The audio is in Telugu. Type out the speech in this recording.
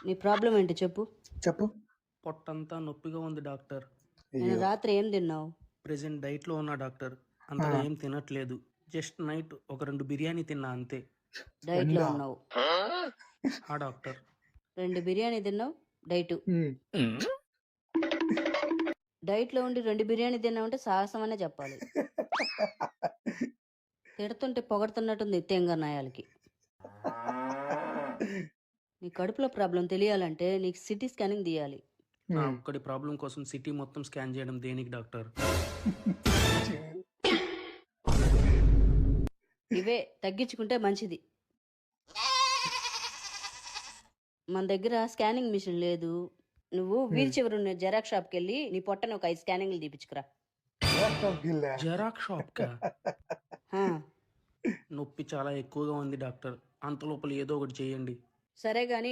నీ ప్రాబ్లం ఏంటి చెప్పు. చెప్పు. పొట్టంతా నొప్పిగా ఉంది డాక్టర్. నేను రాత్రి ఏం తిన్నావు? ప్రెజెంట్ డైట్లో ఉన్నా డాక్టర్. అంతగా ఏం తినట్లేదు. జస్ట్ నైట్ ఒక 2 బిర్యానీ తిన్నా అంతే. డైట్ లో ఉన్నావు. డాక్టర్. 2 బిర్యానీ తిన్నావు డైట్. డైట్ లో ఉండి 2 బిర్యానీ తిన్నావు అంటే సాహసం అనే చెప్పాలి. తిడుతుంటే పొగడుతున్నట్టుంది తెంగనాయాలకి. నీ కడుపులో ప్రాబ్లం తెలియాలంటే నీకు సిటీ స్కానింగ్ తీయాలి. నా ఒక్కడి ప్రాబ్లం కోసం సిటీ మొత్తం స్కాన్ చేయడం దేనికి డాక్టర్? ఇవే తగ్గించుకుంటే మంచిది. మన దగ్గర స్కానింగ్ మిషన్ లేదు. నువ్వు వీల్ చివరి ఉన్న జెరాక్స్ షాప్కి వెళ్ళి నీ పొట్టను ఒక 5 స్కానింగ్లు తీపించుకురా. జెరాక్స్ షాప్ నొప్పి చాలా ఎక్కువగా ఉంది డాక్టర్. అంత లోపల ఏదో ఒకటి చేయండి. సరే గాని